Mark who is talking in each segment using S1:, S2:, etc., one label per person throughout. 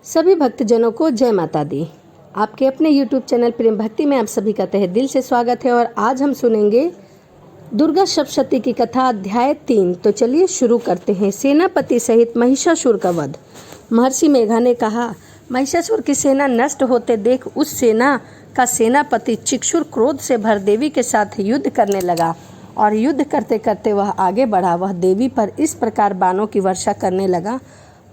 S1: सभी भक्तजनों को जय माता दी। आपके अपने YouTube चैनल प्रेम भक्ति में आप सभी का तहे दिल से स्वागत है। और आज हम सुनेंगे दुर्गा सप्तशती की कथा अध्याय 3। तो चलिए शुरू करते हैं। सेनापति सहित महिषासुर का वध। महर्षि मेघा ने कहा, महिषासुर की सेना नष्ट होते देख उस सेना का सेनापति चिक्षुर क्रोध से भर देवी के साथ युद्ध करने लगा। और युद्ध करते करते वह आगे बढ़ा। वह देवी पर इस प्रकार बाणों की वर्षा करने लगा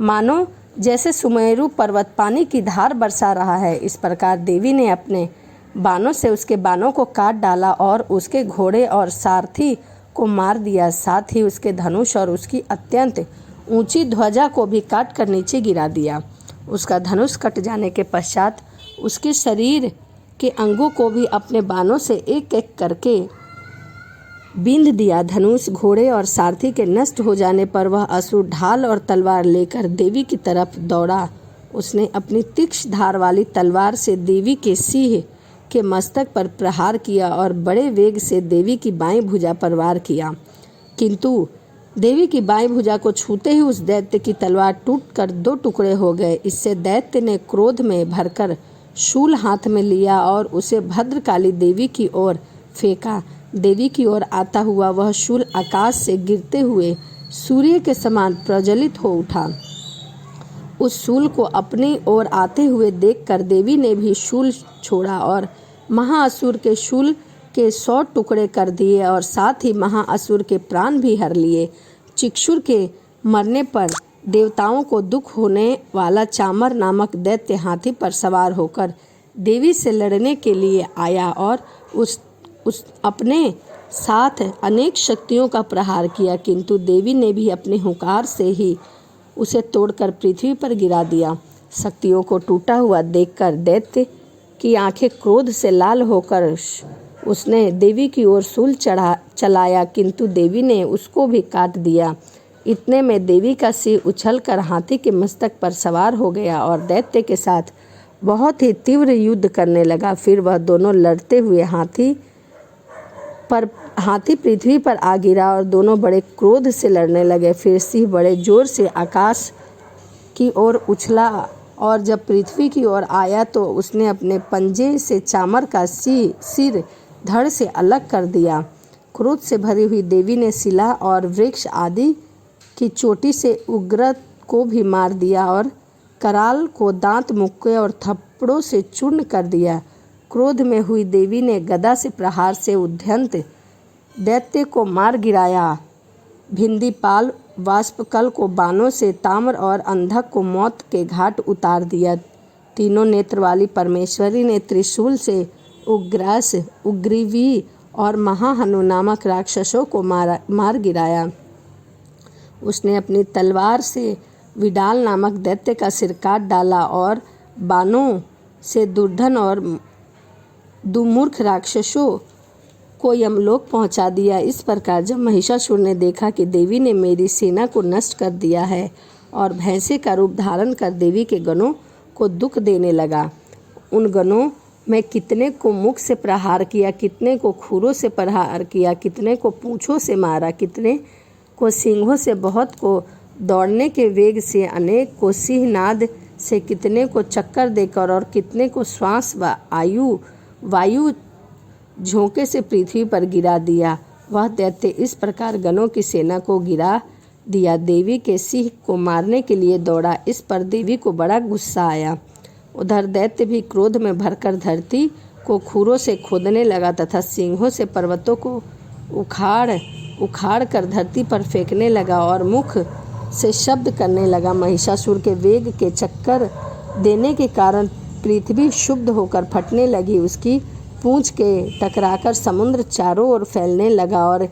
S1: मानो जैसे सुमेरु पर्वत पानी की धार बरसा रहा है। इस प्रकार देवी ने अपने बाणों से उसके बाणों को काट डाला और उसके घोड़े और सारथी को मार दिया। साथ ही उसके धनुष और उसकी अत्यंत ऊंची ध्वजा को भी काट कर नीचे गिरा दिया। उसका धनुष कट जाने के पश्चात उसके शरीर के अंगों को भी अपने बाणों से एक एक करके बींध दिया। धनुष, घोड़े और सारथी के नष्ट हो जाने पर वह असुर ढाल और तलवार लेकर देवी की तरफ दौड़ा। उसने अपनी तीक्ष्ण धार वाली तलवार से देवी के सिंह के मस्तक पर प्रहार किया और बड़े वेग से देवी की बाईं भुजा पर वार किया। किंतु देवी की बाईं भुजा को छूते ही उस दैत्य की तलवार टूटकर 2 टुकड़े हो गए। इससे दैत्य ने क्रोध में भरकर शूल हाथ में लिया और उसे भद्रकाली देवी की ओर फेंका। देवी की ओर आता हुआ वह शूल आकाश से गिरते हुए सूर्य के समान प्रज्वलित हो उठा। उस शूल को अपनी ओर आते हुए देखकर देवी ने भी शूल छोड़ा और महाअसुर के शूल के 100 टुकड़े कर दिए और साथ ही महाअसुर के प्राण भी हर लिए। चिक्षुर के मरने पर देवताओं को दुख होने वाला चामर नामक दैत्य हाथी पर सवार होकर देवी से लड़ने के लिए आया और उस अपने साथ अनेक शक्तियों का प्रहार किया। किंतु देवी ने भी अपने हुंकार से ही उसे तोड़कर पृथ्वी पर गिरा दिया। शक्तियों को टूटा हुआ देखकर दैत्य की आंखें क्रोध से लाल होकर उसने देवी की ओर शूल चलाया, किंतु देवी ने उसको भी काट दिया। इतने में देवी का सिर उछलकर हाथी के मस्तक पर सवार हो गया और दैत्य के साथ बहुत ही तीव्र युद्ध करने लगा। फिर वह दोनों लड़ते हुए हाथी पृथ्वी पर आ गिरा और दोनों बड़े क्रोध से लड़ने लगे। फिर सिंह बड़े जोर से आकाश की ओर उछला और जब पृथ्वी की ओर आया तो उसने अपने पंजे से चामर का सिर धड़ से अलग कर दिया। क्रोध से भरी हुई देवी ने शिला और वृक्ष आदि की चोटी से उग्र को भी मार दिया और कराल को दांत मुक्के और थप्पड़ों से चूर्ण कर दिया। क्रोध में हुई देवी ने गदा से प्रहार से उद्यंत दैत्य को मार गिराया। भिंदीपाल वाष्पकल को बाणों से ताम्र और अंधक को मौत के घाट उतार दिया। तीनों नेत्र वाली परमेश्वरी ने त्रिशूल से उग्रास, उग्रीवी और महाहनु नामक राक्षसों को मार गिराया। उसने अपनी तलवार से विडाल नामक दैत्य का सिर काट डाला और बाणों से दुर्धन और दुर्मुख राक्षसों को यमलोक पहुंचा दिया। इस प्रकार जब महिषासुर ने देखा कि देवी ने मेरी सेना को नष्ट कर दिया है और भैंसे का रूप धारण कर देवी के गणों को दुख देने लगा, उन गणों में कितने को मुख से प्रहार किया, कितने को खुरों से प्रहार किया, कितने को पूंछों से मारा, कितने को सींगों से, बहुत को दौड़ने के वेग से, अनेक को सिंहनाद से, कितने को चक्कर देकर और कितने को श्वास व वायु झोंके से पृथ्वी पर गिरा दिया। वह दैत्य इस प्रकार गणों की सेना को गिरा दिया। देवी के सिंह को मारने के लिए दौड़ा। इस पर देवी को बड़ा गुस्सा आया। उधर दैत्य भी क्रोध में भरकर धरती को खुरों से खोदने लगा तथा सिंहों से पर्वतों को उखाड़ कर धरती पर फेंकने लगा और मुख से शब्द करने लगा। महिषासुर के वेग के चक्कर देने के कारण पृथ्वी शुद्ध होकर फटने लगी। उसकी पूंछ के टकराकर समुद्र चारों ओर फैलने लगा और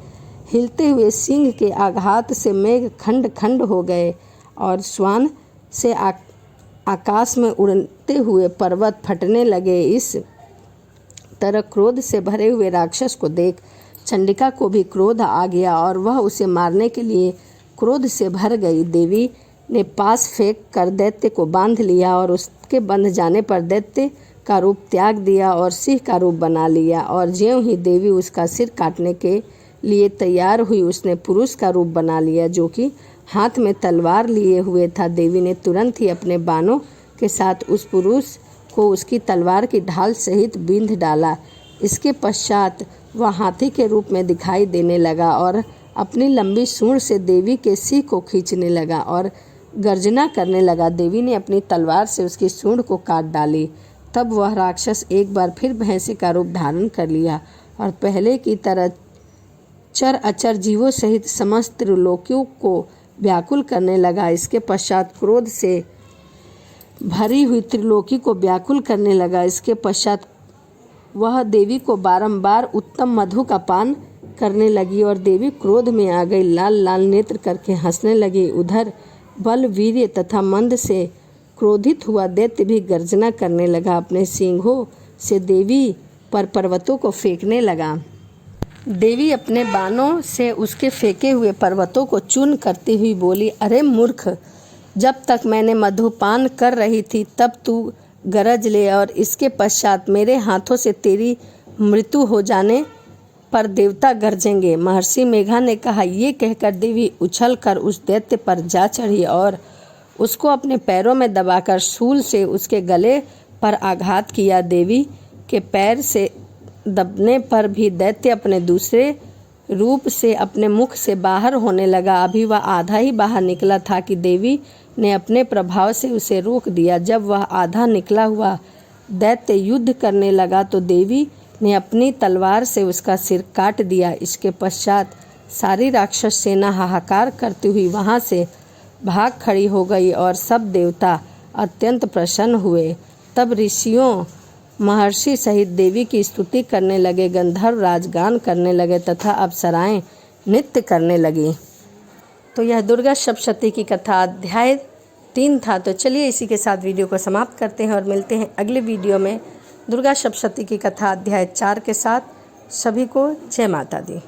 S1: हिलते हुए सिंह के आघात से मेघ खंड खंड हो गए और श्वान से आकाश में उड़ते हुए पर्वत फटने लगे। इस तरह क्रोध से भरे हुए राक्षस को देख चंडिका को भी क्रोध आ गया और वह उसे मारने के लिए क्रोध से भर गई। देवी ने पास फेंक कर दैत्य को बांध लिया और उसके बंध जाने पर दैत्य का रूप त्याग दिया और सिंह का रूप बना लिया। और ज्यों ही देवी उसका सिर काटने के लिए तैयार हुई, उसने पुरुष का रूप बना लिया जो कि हाथ में तलवार लिए हुए था। देवी ने तुरंत ही अपने बाणों के साथ उस पुरुष को उसकी तलवार की ढाल सहित बींध डाला। इसके पश्चात वह हाथी के रूप में दिखाई देने लगा और अपनी लंबी सूंड से देवी के सिर को खींचने लगा और गर्जना करने लगा। देवी ने अपनी तलवार से उसकी सूंड को काट डाली। तब वह राक्षस एक बार फिर भैंसे का रूप धारण कर लिया और पहले की तरह चर अचर जीवों सहित समस्त त्रिलोकियों को व्याकुल करने लगा। इसके पश्चात क्रोध से भरी हुई त्रिलोकी को व्याकुल करने लगा। इसके पश्चात वह देवी को बारंबार उत्तम मधु का पान करने लगी और देवी क्रोध में आ गई, लाल लाल नेत्र करके हंसने लगी। उधर बल, वीर्य तथा मंद से क्रोधित हुआ दैत्य भी गर्जना करने लगा। अपने सींगों से देवी पर पर्वतों को फेंकने लगा। देवी अपने बाणों से उसके फेंके हुए पर्वतों को चूर्ण करती हुई बोली, अरे मूर्ख, जब तक मैंने मधुपान कर रही थी तब तू गरज ले और इसके पश्चात मेरे हाथों से तेरी मृत्यु हो जाने पर देवता गरजेंगे। महर्षि मेघा ने कहा। ये कहकर देवी उछलकर उस दैत्य पर जा चढ़ी और उसको अपने पैरों में दबाकर शूल से उसके गले पर आघात किया। देवी के पैर से दबने पर भी दैत्य अपने दूसरे रूप से अपने मुख से बाहर होने लगा। अभी वह आधा ही बाहर निकला था कि देवी ने अपने प्रभाव से उसे रोक दिया। जब वह आधा निकला हुआ दैत्य युद्ध करने लगा तो देवी ने अपनी तलवार से उसका सिर काट दिया। इसके पश्चात सारी राक्षस सेना हाहाकार करती हुई वहां से भाग खड़ी हो गई और सब देवता अत्यंत प्रसन्न हुए। तब ऋषियों महर्षि सहित देवी की स्तुति करने लगे, गंधर्व राजगान करने लगे तथा अप्सराएं नृत्य करने लगी। तो यह दुर्गा सप्तशती की कथा अध्याय 3 था। तो चलिए इसी के साथ वीडियो को समाप्त करते हैं और मिलते हैं अगले वीडियो में दुर्गा सप्तशती की कथा अध्याय 4 के साथ। सभी को जय माता दी।